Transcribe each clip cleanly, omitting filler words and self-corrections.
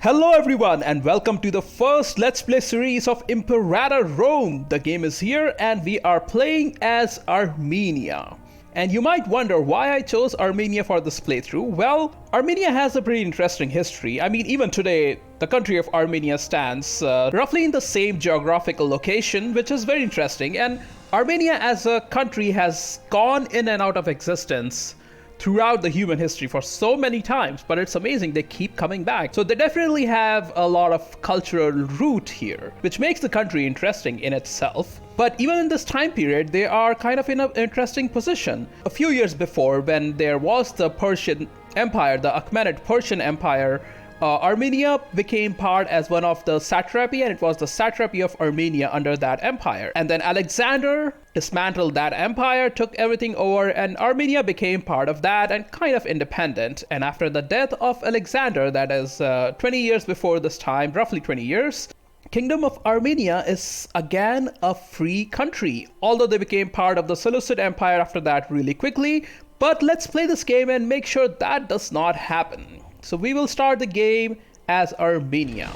Hello everyone and welcome to the first Let's Play series of Imperator Rome. The game is here and we are playing as Armenia. And you might wonder why I chose Armenia for this playthrough. Well, Armenia has a pretty interesting history. I mean, even today, the country of Armenia stands roughly in the same geographical location, which is very interesting. And Armenia as a country has gone in and out of existence throughout the human history for so many times, but it's amazing they keep coming back. So they definitely have a lot of cultural root here, which makes the country interesting in itself. But even in this time period, they are kind of in an interesting position. A few years before, when there was the Persian Empire, the Achaemenid Persian Empire, Armenia became part as one of the satrapy, and it was the satrapy of Armenia under that empire. And then Alexander dismantled that empire, took everything over, and Armenia became part of that and kind of independent. And after the death of Alexander, that is 20 years before this time, roughly 20 years, Kingdom of Armenia is again a free country, although they became part of the Seleucid Empire after that really quickly. But let's play this game and make sure that does not happen. So we will start the game as Armenia.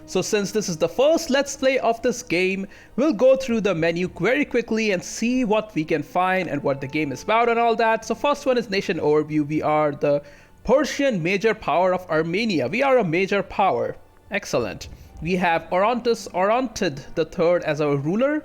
So since this is the first Let's Play of this game, we'll go through the menu very quickly and see what we can find and what the game is about and all that. So first one is Nation Overview. We are the Persian major power of Armenia. We are a major power. Excellent. We have Orontes Orontid III as our ruler.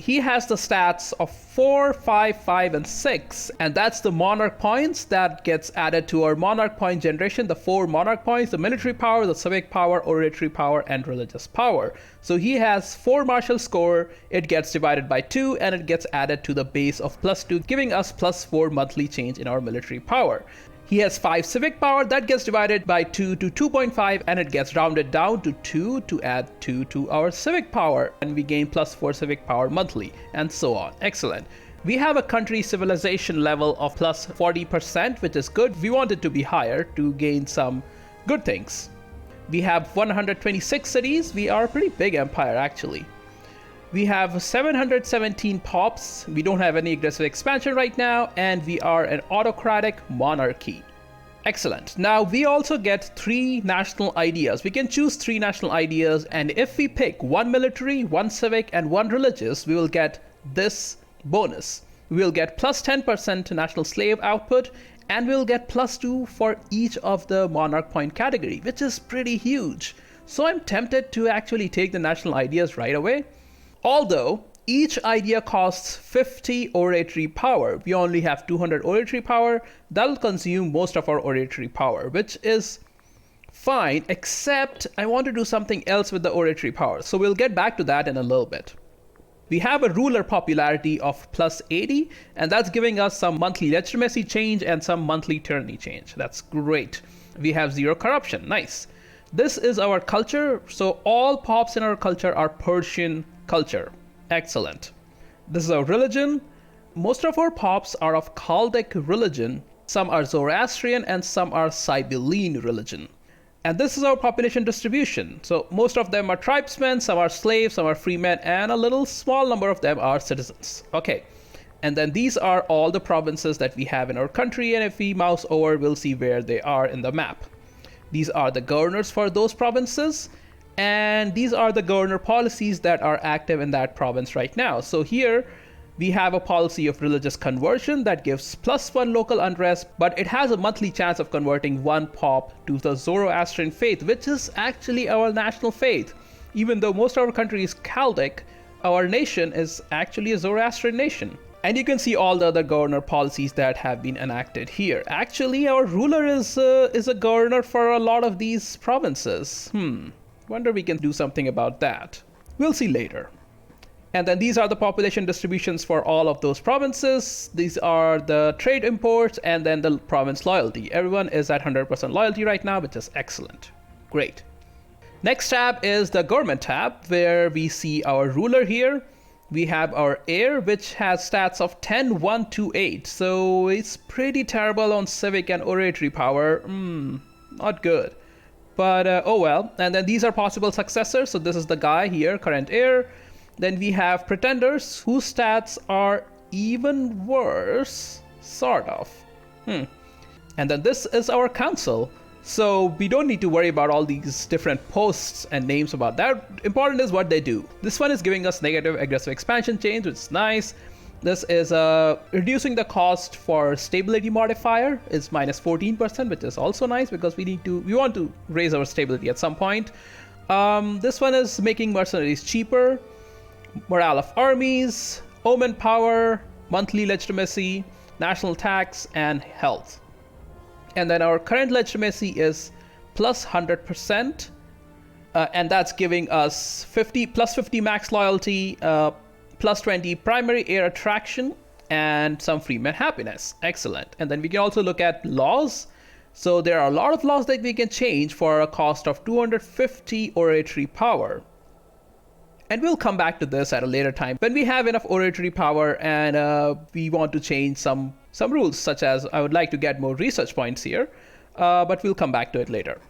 He has the stats of 4, 5, 5, and 6, and that's the monarch points that gets added to our monarch point generation. The 4 monarch points: the military power, the civic power, oratory power, and religious power. So he has 4 martial score, it gets divided by 2, and it gets added to the base of +2, giving us +4 monthly change in our military power. He has 5 civic power, that gets divided by 2 to 2.5, and it gets rounded down to 2 to add 2 to our civic power, and we gain +4 civic power monthly, and so on. Excellent. We have a country civilization level of +40%, which is good. We want it to be higher to gain some good things. We have 126 cities. We are a pretty big empire actually. We have 717 pops. We don't have any aggressive expansion right now, and we are an autocratic monarchy. Excellent. Now we also get 3 national ideas. We can choose 3 national ideas, and if we pick 1 military, 1 civic, and 1 religious, we will get this bonus. We will get +10% national slave output, and we'll get +2 for each of the monarch point category, which is pretty huge. So I'm tempted to actually take the national ideas right away. Although each idea costs 50 oratory power, we only have 200 oratory power. That'll consume most of our oratory power, which is fine, except I want to do something else with the oratory power. So we'll get back to that in a little bit. We have a ruler popularity of +80, and that's giving us some monthly legitimacy change and some monthly tyranny change. That's great. We have 0 corruption. Nice. This is our culture. So all pops in our culture are Persian culture. Excellent. This is our religion. Most of our pops are of Chaldaic religion. Some are Zoroastrian and some are Sibylline religion. And this is our population distribution. So most of them are tribesmen, some are slaves, some are freemen, and a little small number of them are citizens. Okay. And then these are all the provinces that we have in our country, and if we mouse over, we'll see where they are in the map. These are the governors for those provinces. And these are the governor policies that are active in that province right now. So here we have a policy of religious conversion that gives +1 local unrest, but it has a monthly chance of converting 1 pop to the Zoroastrian faith, which is actually our national faith. Even though most of our country is Chaldaic, our nation is actually a Zoroastrian nation. And you can see all the other governor policies that have been enacted here. Actually, our ruler is a governor for a lot of these provinces. Wonder we can do something about that. We'll see later. And then these are the population distributions for all of those provinces. These are the trade imports and then the province loyalty. Everyone is at 100% loyalty right now, which is excellent. Great. Next tab is the government tab, where we see our ruler here. We have our heir, which has stats of 10, 1, 2, 8. So it's pretty terrible on civic and oratory power. Not good. But oh well. And then these are possible successors. So this is the guy here, current heir. Then we have pretenders whose stats are even worse, sort of. And then this is our council. So we don't need to worry about all these different posts and names about that. Important is what they do. This one is giving us negative aggressive expansion change, which is nice. This is reducing the cost for stability modifier is minus 14%, which is also nice because we want to raise our stability at some point. This one is making mercenaries cheaper, morale of armies, omen power, monthly legitimacy, national tax, and health. And then our current legitimacy is plus 100%, and that's giving us 50 max loyalty, plus 20 primary air attraction, and some freeman happiness. Excellent. And then we can also look at laws. So there are a lot of laws that we can change for a cost of 250 oratory power. And we'll come back to this at a later time when we have enough oratory power and we want to change some rules, such as I would like to get more research points here, but we'll come back to it later.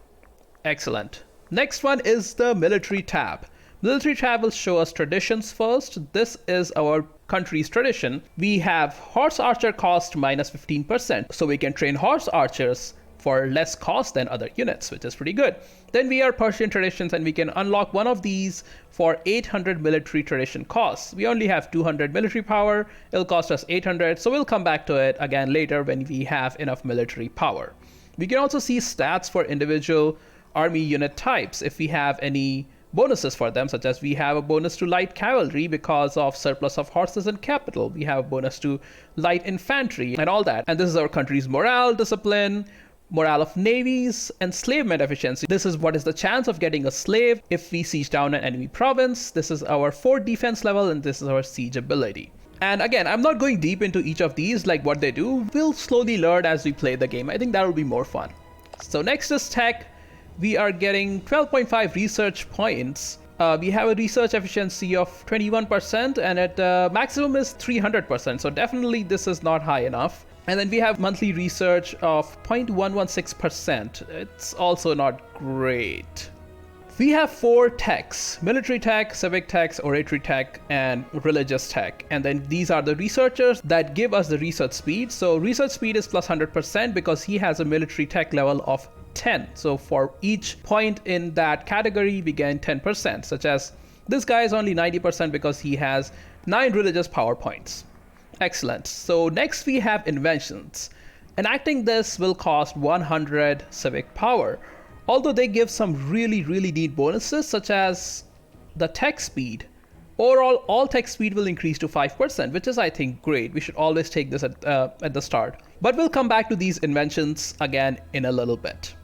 Excellent. Next one is the military tab. Military tab will show us traditions first. This is our country's tradition. We have horse archer cost minus 15%, so we can train horse archers for less cost than other units, which is pretty good. Then we are Persian traditions, and we can unlock one of these for 800 military tradition costs. We only have 200 military power. It'll cost us 800, so we'll come back to it again later when we have enough military power. We can also see stats for individual army unit types if we have any bonuses for them, such as we have a bonus to light cavalry because of surplus of horses and capital. We have a bonus to light infantry and all that. And this is our country's morale, discipline, morale of navies, and enslavement efficiency. This is what is the chance of getting a slave if we siege down an enemy province. This is our fort defense level, and this is our siege ability. And again, I'm not going deep into each of these, like what they do. We'll slowly learn as we play the game. I think that will be more fun. So next is tech. We are getting 12.5 research points. We have a research efficiency of 21%, and at maximum is 300%. So definitely this is not high enough. And then we have monthly research of 0.116%. It's also not great. We have 4 techs: military tech, civic tech, oratory tech, and religious tech. And then these are the researchers that give us the research speed. So research speed is plus 100% because he has a military tech level of 10. So for each point in that category, we gain 10%, such as this guy is only 90% because he has 9 religious power points. Excellent. So next we have inventions. Enacting this will cost 100 civic power, although they give some really neat bonuses, such as the tech speed. Overall, all tech speed will increase to 5%, which is, I think, great. We should always take this at the start. But we'll come back to these inventions again in a little bit.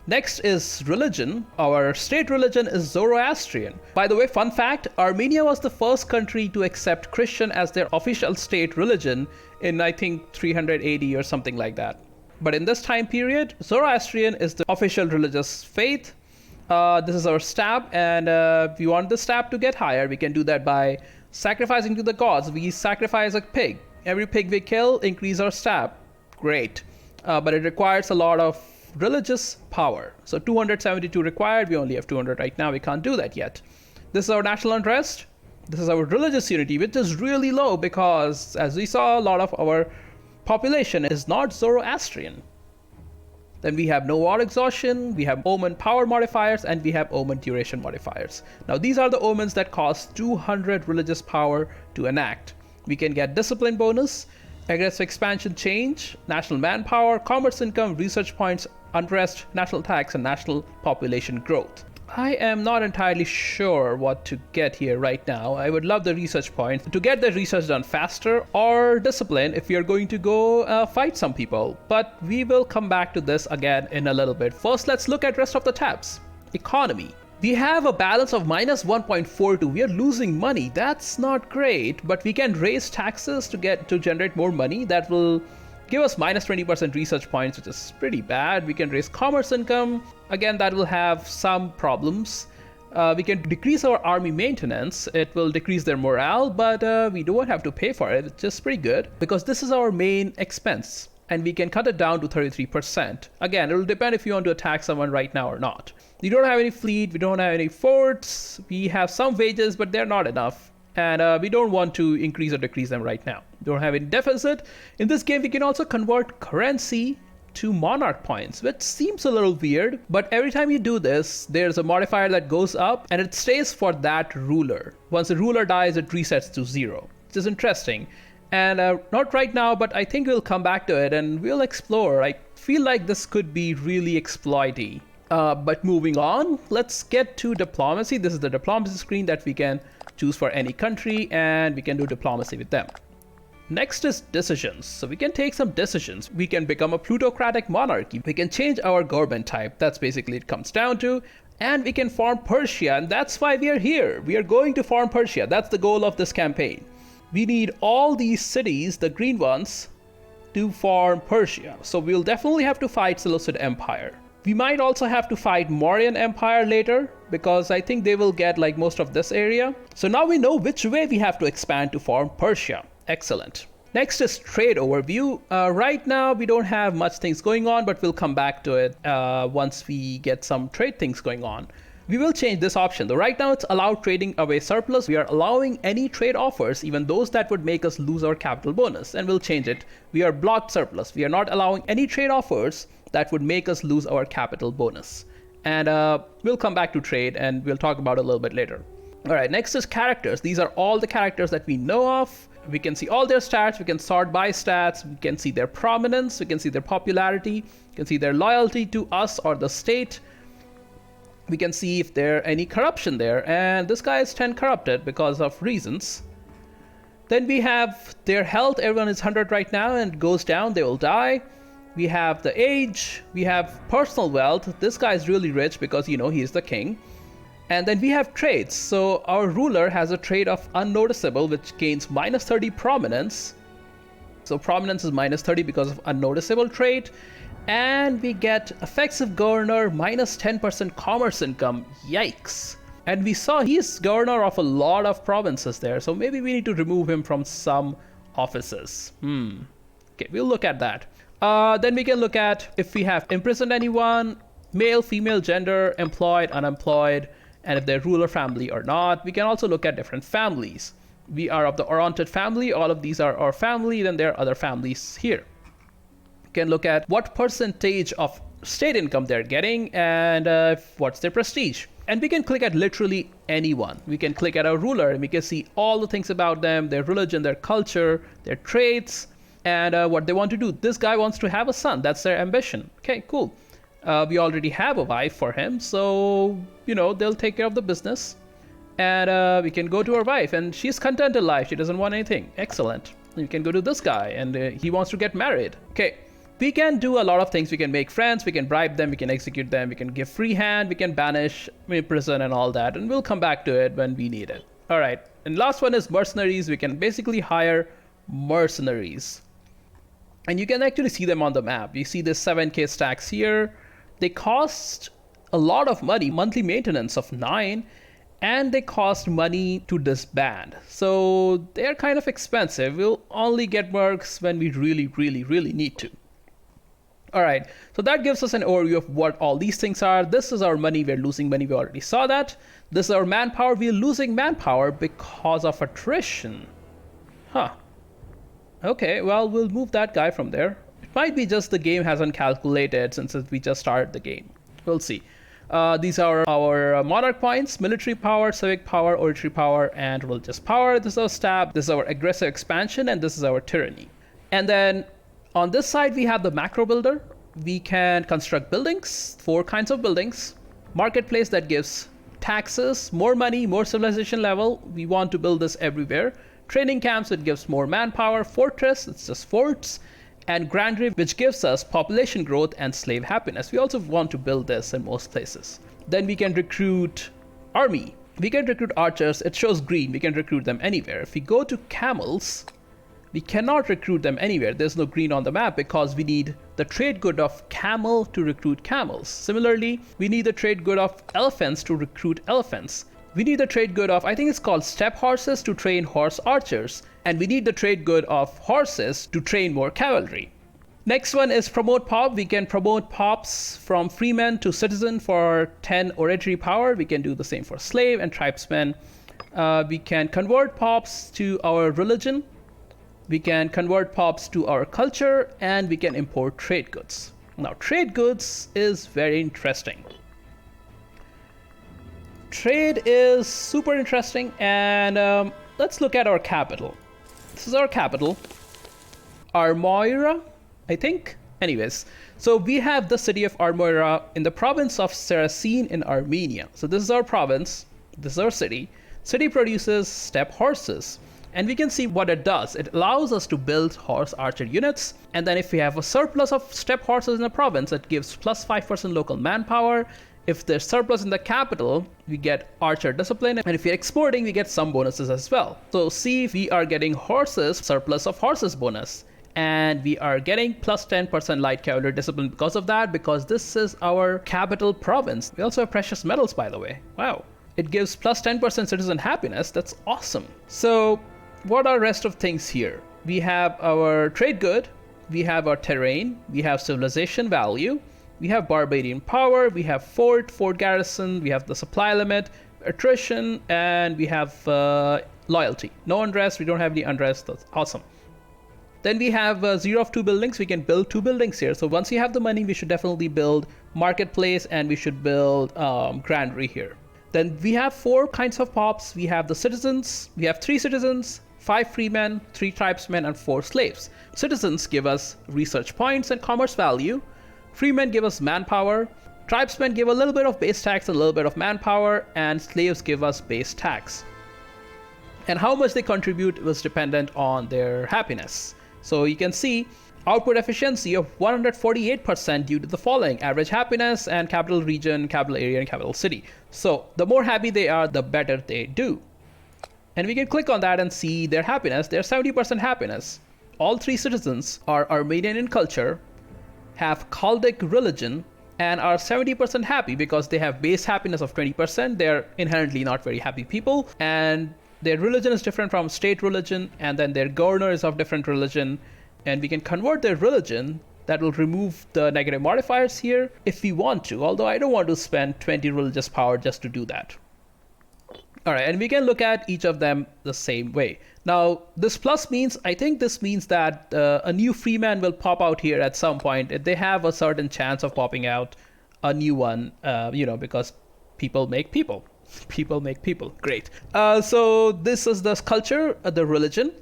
Next is religion. Our state religion is Zoroastrian. By the way, fun fact, Armenia was the first country to accept Christian as their official state religion in, I think, 380 or something like that. But in this time period, Zoroastrian is the official religious faith. This is our stab, and if we want the stab to get higher, we can do that by sacrificing to the gods. We sacrifice a pig. Every pig we kill, increase our stab. Great. But it requires a lot of religious power. So 272 required. We only have 200 right now. We can't do that yet. This is our national unrest. This is our religious unity, which is really low because, as we saw, a lot of our population is not Zoroastrian. Then we have no war exhaustion, we have omen power modifiers, and we have omen duration modifiers. Now these are the omens that cost 200 religious power to enact. We can get discipline bonus, aggressive expansion change, national manpower, commerce income, research points, unrest, national tax, and national population growth. I am not entirely sure what to get here right now. I would love the research points to get the research done faster, or discipline if you're going to go fight some people. But we will come back to this again in a little bit. First, let's look at rest of the tabs. Economy. We have a balance of minus 1.42. We are losing money. That's not great, but we can raise taxes to generate more money. That will give us minus 20% research points, which is pretty bad. We can raise commerce income. Again, that will have some problems. We can decrease our army maintenance. It will decrease their morale, but we don't have to pay for it, which is pretty good because this is our main expense, and we can cut it down to 33%. Again, it will depend if you want to attack someone right now or not. We don't have any fleet. We don't have any forts. We have some wages, but they're not enough. And we don't want to increase or decrease them right now. We don't have any deficit. In this game, we can also convert currency 2 monarch points, which seems a little weird, but every time you do this, there's a modifier that goes up and it stays for that ruler. Once the ruler dies, it resets to 0, which is interesting. And not right now, but I think we'll come back to it and we'll explore. I feel like this could be really exploity. But moving on, let's get to diplomacy. This is the diplomacy screen that we can choose for any country, and we can do diplomacy with them. Next is decisions. So we can take some decisions. We can become a plutocratic monarchy. We can change our government type. That's basically it comes down to. And we can form Persia, and that's why we are here. We are going to form Persia. That's the goal of this campaign. We need all these cities, the green ones, to form Persia. So we'll definitely have to fight Seleucid Empire. We might also have to fight Mauryan Empire later, because I think they will get like most of this area. So now we know which way we have to expand to form Persia. Excellent. Next is trade overview. Right now we don't have much things going on, but we'll come back to it once we get some trade things going on. We will change this option. Though right now it's allowed trading away surplus. We are allowing any trade offers, even those that would make us lose our capital bonus, and we'll change it. We are blocked surplus. We are not allowing any trade offers that would make us lose our capital bonus. And we'll come back to trade and we'll talk about it a little bit later. All right, next is characters. These are all the characters that we know of. We can see all their stats. We can sort by stats. We can see their prominence. We can see their popularity. We can see their loyalty to us or the state. We can see if there any corruption there. And this guy is 10 corrupted because of reasons. Then we have their health. Everyone is 100 right now and goes down. They will die. We have the age. We have personal wealth. This guy is really rich because, you know, he is the king. And then we have traits. So our ruler has a trait of unnoticeable, which gains minus 30 prominence. So prominence is minus 30 because of unnoticeable trait. And we get effective governor minus 10% commerce income. Yikes. And we saw he's governor of a lot of provinces there. So maybe we need to remove him from some offices. Okay, we'll look at that. Then we can look at if we have imprisoned anyone, male, female, gender, employed, unemployed, and if they're ruler family or not. We can also look at different families. We are of the Oronted family. All of these are our family. Then there are other families here. We can look at what percentage of state income they're getting and what's their prestige. And we can click at literally anyone. We can click at a ruler and we can see all the things about them, their religion, their culture, their traits, and what they want to do. This guy wants to have a son. That's their ambition. Okay, cool. We already have a wife for him, so, you know, they'll take care of the business. And we can go to our wife, and she's content in life. She doesn't want anything. Excellent. You can go to this guy, and he wants to get married. Okay. We can do a lot of things. We can make friends, we can bribe them, we can execute them, we can give free hand, we can banish, prison and all that. And we'll come back to it when we need it. All right. And last one is mercenaries. We can basically hire mercenaries. And you can actually see them on the map. You see the 7K stacks here. They cost a lot of money, monthly maintenance of 9, and they cost money to disband. So they're kind of expensive. We'll only get mercs when we really, really, really need to. All right, so that gives us an overview of what all these things are. This is our money. We're losing money. We already saw that. This is our manpower. We're losing manpower because of attrition. Huh. Okay, well, we'll move that guy from there. It might be just the game hasn't calculated since we just started the game. We'll see. These are our monarch points, military power, civic power, oratory power, and religious power. This is our stab. This is our aggressive expansion, and this is our tyranny. And then on this side, we have the macro builder. We can construct buildings, 4 kinds of buildings. Marketplace that gives taxes, more money, more civilization level. We want to build this everywhere. Training camps, it gives more manpower. Fortress, it's just forts. And granary, which gives us population growth and slave happiness. We also want to build this in most places. Then we can recruit army. We can recruit archers. It shows green. We can recruit them anywhere. If we go to camels, we cannot recruit them anywhere. There's no green on the map because we need the trade good of camel to recruit camels. Similarly, we need the trade good of elephants to recruit elephants. We need the trade good of, I think it's called steppe horses to train horse archers. And we need the trade good of horses to train more cavalry. Next one is promote pop. We can promote pops from freeman to citizen for 10 oratory power. We can do the same for slave and tribesmen. We can convert pops to our religion. We can convert pops to our culture, and we can import trade goods. Now, trade goods is very interesting. Trade is super interesting, and let's look at our capital. This is our capital, Armenia, I think. Anyways, so we have the city of Armenia in the province of Seleucid in Armenia. So this is our province, this is our city. City produces steppe horses, and we can see what it does. It allows us to build horse archer units, and then if we have a surplus of steppe horses in the province, it gives plus 5% local manpower. If there's surplus in the capital, we get archer discipline, and if we're exporting, we get some bonuses as well. So see, we are getting horses, surplus of horses bonus, and we are getting plus 10% light cavalry discipline because of that, because this is our capital province. We also have precious metals, by the way. Wow. It gives plus 10% citizen happiness. That's awesome. So what are rest of things here? We have our trade good, we have our terrain, we have civilization value, we have barbarian power, we have fort garrison, we have the supply limit, attrition, and we have loyalty. No unrest, we don't have any unrest. That's awesome. Then we have 0 of 2 buildings. We can build 2 buildings here. So once you have the money, we should definitely build marketplace, and we should build granary here. Then we have 4 kinds of pops. We have the citizens. We have 3 citizens, 5 freemen, 3 tribesmen, and 4 slaves. Citizens give us research points and commerce value. Freemen give us manpower. Tribesmen give a little bit of base tax and a little bit of manpower, and slaves give us base tax. And how much they contribute was dependent on their happiness. So you can see output efficiency of 148% due to the following: average happiness and capital region, capital area, and capital city. So the more happy they are, the better they do. And we can click on that and see their happiness. They're 70% happiness. All 3 citizens are Armenian in culture, have Chaldic religion, and are 70% happy because they have base happiness of 20%. They're inherently not very happy people, and their religion is different from state religion, and then their governor is of different religion. And we can convert their religion. That will remove the negative modifiers here if we want to, although I don't want to spend 20 religious power just to do that. All right, and we can look at each of them the same way. Now, this plus means, I think this means that a new freeman will pop out here at some point. They have a certain chance of popping out a new one, because people make people. People make people. Great. So this is the culture, the religion.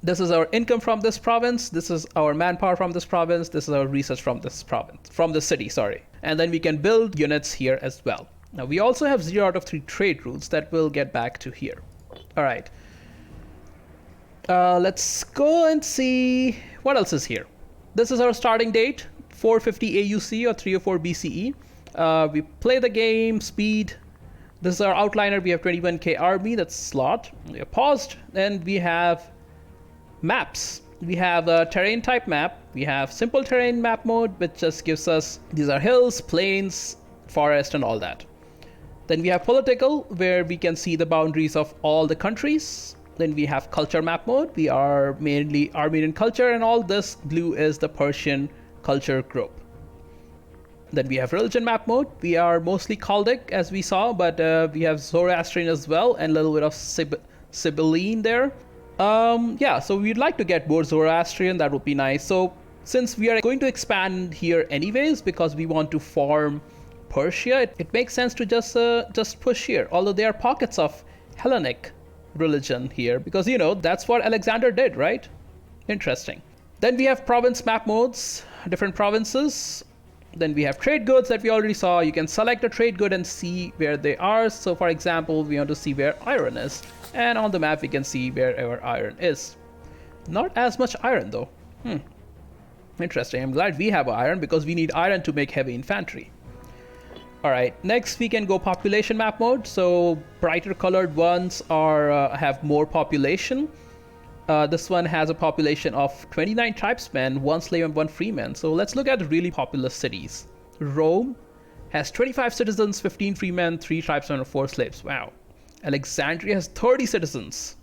This is our income from this province. This is our manpower from this province. This is our research from this province, from the city, sorry. And then we can build units here as well. Now we also have 0 out of 3 trade routes that we'll get back to here. All right. Let's go and see what else is here. This is our starting date, 450 AUC or 304 BCE. We play the game, speed. This is our outliner. We have 21k army, that's slot. We are paused. Then we have maps. We have a terrain type map. We have simple terrain map mode, which just gives us, these are hills, plains, forest, and all that. Then we have political, where we can see the boundaries of all the countries. Then we have culture map mode. We are mainly Armenian culture, and all this blue is the Persian culture group. Then we have religion map mode. We are mostly Chaldic, as we saw, but we have Zoroastrian as well, and a little bit of Sibylline there. So we'd like to get more Zoroastrian. That would be nice. So since we are going to expand here anyways, because we want to farm Persia, it makes sense to just push here. Although there are pockets of Hellenic religion here, because that's what Alexander did, right? Interesting. Then we have province map modes, different provinces. Then we have trade goods that we already saw. You can select a trade good and see where they are. So for example, we want to see where iron is, and on the map we can see wherever iron is. Not as much iron though. Interesting. I'm glad we have iron, because we need iron to make heavy infantry. All right, next we can go population map mode. So brighter colored ones have more population. This one has a population of 29 tribesmen, 1 slave and 1 freeman. So let's look at the really populous cities. Rome has 25 citizens, 15 freemen, 3 tribesmen, and 4 slaves. Wow. Alexandria has 30 citizens.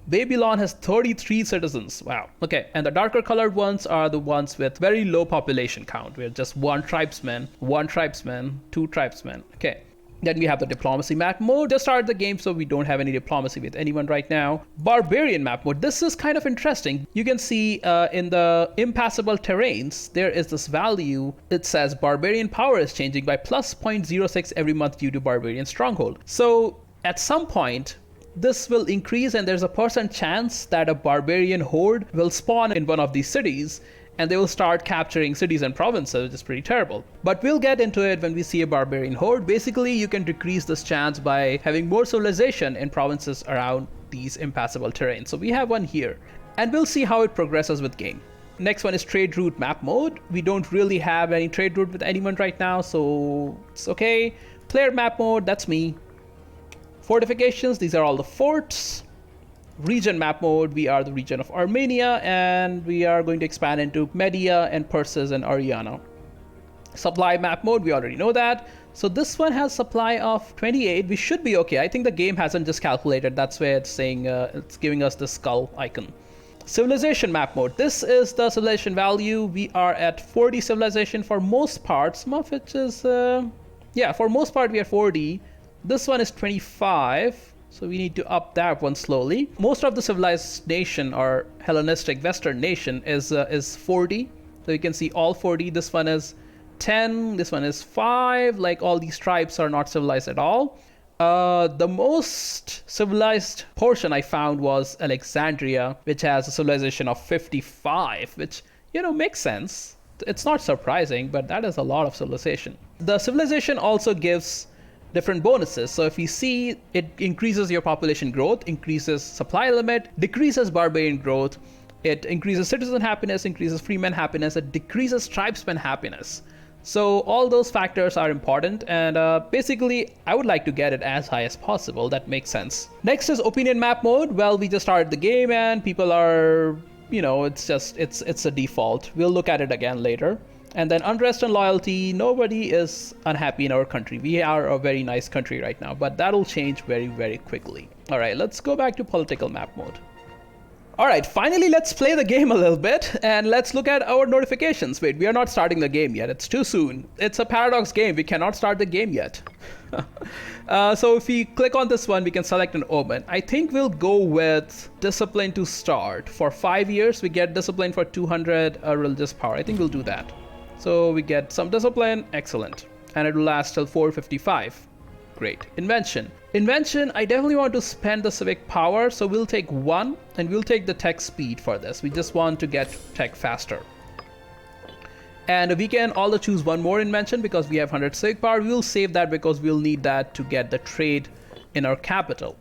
Babylon has 33 citizens. Wow. Okay, and the darker colored ones are the ones with very low population count, where just 1 tribesman, 2 tribesmen. Okay. Then we have the diplomacy map mode. Just start the game, so we don't have any diplomacy with anyone right now. Barbarian map mode. This is kind of interesting. You can see in the impassable terrains, there is this value. It says barbarian power is changing by plus 0.06 every month due to barbarian stronghold. So at some point, this will increase, and there's a % chance that a barbarian horde will spawn in one of these cities, and they will start capturing cities and provinces, which is pretty terrible. But we'll get into it when we see a barbarian horde. Basically, you can decrease this chance by having more civilization in provinces around these impassable terrains. So we have one here, and we'll see how it progresses with game. Next one is trade route map mode. We don't really have any trade route with anyone right now, so it's okay. Player map mode, that's me. Fortifications, these are all the forts. Region map mode, we are the region of Armenia, and we are going to expand into Media and Persia and Ariana. Supply map mode, we already know that. So this one has supply of 28. We should be okay. I think the game hasn't just calculated. That's where it's saying it's giving us the skull icon. Civilization map mode. This is the civilization value. We are at 40 civilization for most parts. Some of it is yeah, for most part we are 40. This one is 25. So we need to up that one slowly. Most of the civilized nation or Hellenistic Western nation is 40. So you can see all 40. This one is 10. This one is 5. Like all these tribes are not civilized at all. The most civilized portion I found was Alexandria, which has a civilization of 55, which, you know, makes sense. It's not surprising, but that is a lot of civilization. The civilization also gives different bonuses. So if you see, it increases your population growth, increases supply limit, decreases barbarian growth, it increases citizen happiness, increases freeman happiness, it decreases tribesman happiness. So all those factors are important, and basically I would like to get it as high as possible. That makes sense. Next is opinion map mode. Well, we just started the game and people are, you know, it's a default. We'll look at it again later. And then unrest and loyalty, nobody is unhappy in our country. We are a very nice country right now, but that'll change very, very quickly. All right, let's go back to political map mode. All right, finally, let's play the game a little bit and let's look at our notifications. Wait, we are not starting the game yet. It's too soon. It's a paradox game. We cannot start the game yet. So if we click on this one, we can select an omen. I think we'll go with discipline to start. For 5 years, we get discipline for 200 religious power. I think we'll do that. So we get some discipline, excellent. And it will last till 455. Great. Invention. Invention, I definitely want to spend the civic power, so we'll take 1 and we'll take the tech speed for this. We just want to get tech faster. And we can also choose 1 more invention because we have 100 civic power. We'll save that because we'll need that to get the trade in our capital.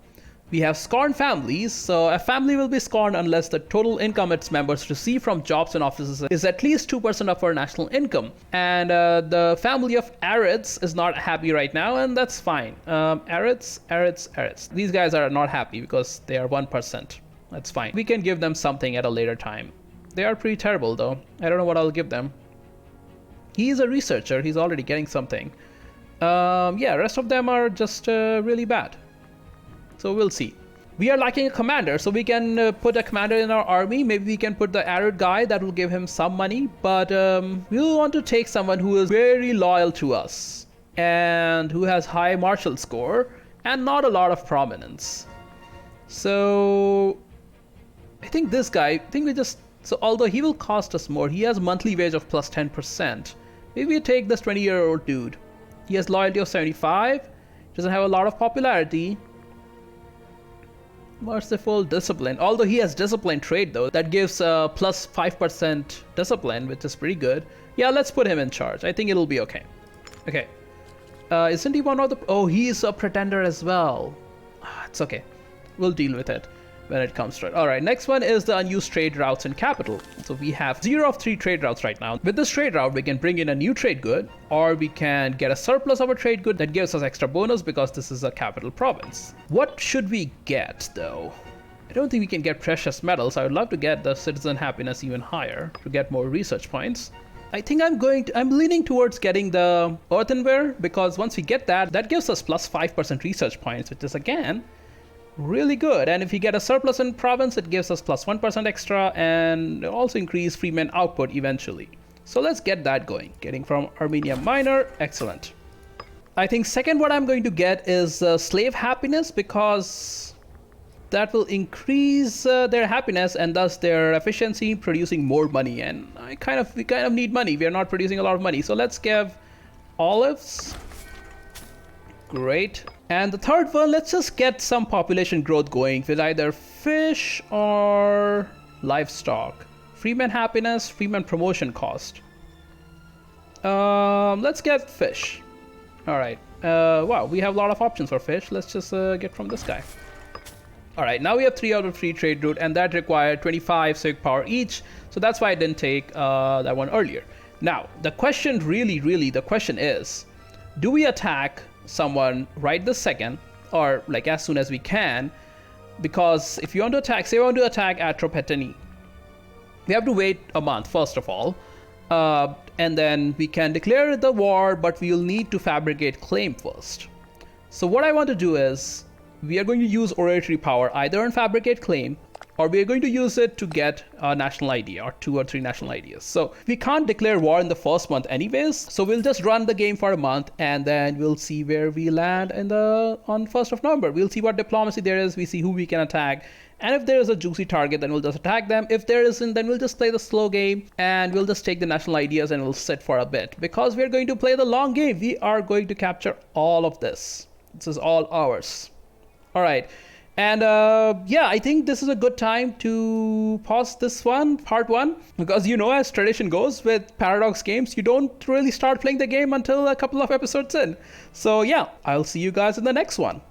We have scorned families, so a family will be scorned unless the total income its members receive from jobs and offices is at least 2% of our national income. And the family of Arids is not happy right now, and that's fine. Arids. These guys are not happy because they are 1%. That's fine. We can give them something at a later time. They are pretty terrible though. I don't know what I'll give them. He's a researcher. He's already getting something. Yeah, rest of them are just really bad. So we'll see. We are lacking a commander, so we can put a commander in our army. Maybe we can put the Arid guy, that will give him some money. But we'll want to take someone who is very loyal to us and who has high martial score and not a lot of prominence. So I think this guy, so although he will cost us more, he has monthly wage of plus 10%. Maybe we take this 20-year-old dude. He has loyalty of 75, doesn't have a lot of popularity. Merciful discipline. Although he has discipline trait though, that gives plus 5% discipline, which is pretty good. Yeah, let's put him in charge. I think it'll be okay. Okay. Isn't he one of the... Oh, he's a pretender as well. It's okay. We'll deal with it when it comes to it. All right, next one is the unused trade routes in capital. So we have 0 of 3 trade routes right now. With this trade route, we can bring in a new trade good, or we can get a surplus of a trade good that gives us extra bonus because this is a capital province. What should we get though? I don't think we can get precious metals. I would love to get the citizen happiness even higher to get more research points. I think I'm leaning towards getting the earthenware because once we get that, that gives us plus 5% research points, which is again really good. And if you get a surplus in province, it gives us plus 1% extra and also increase freeman output eventually. So let's get that going. Getting from Armenia minor, excellent. I think second what I'm going to get is slave happiness, because that will increase their happiness and thus their efficiency producing more money. And we kind of need money. We are not producing a lot of money. So let's give olives. Great. And the third one, let's just get some population growth going with either fish or livestock. Freeman happiness, freeman promotion cost. Let's get fish. All right. Wow, we have a lot of options for fish. Let's just get from this guy. All right, now we have 3 out of 3 trade route, and that required 25 civic power each. So that's why I didn't take that one earlier. Now, the question the question is, do we attack someone right this second, or like as soon as we can? Because if you want to attack, say we want to attack Atropatene, we have to wait a month, first of all. And then we can declare the war, but we'll need to fabricate claim first. So what I want to do is, we are going to use oratory power either on fabricate claim, or we are going to use it to get a national idea or 2 or 3 national ideas. So we can't declare war in the first month anyways, so we'll just run the game for a month and then we'll see where we land on 1st of November. We'll see what diplomacy there is, we see who we can attack, and if there is a juicy target, then we'll just attack them. If there isn't, then we'll just play the slow game and we'll just take the national ideas and we'll sit for a bit, because we're going to play the long game. We are going to capture all of this. This is all ours. All right. And yeah, I think this is a good time to pause this one, part 1, because as tradition goes with Paradox games, you don't really start playing the game until a couple of episodes in. So yeah, I'll see you guys in the next one.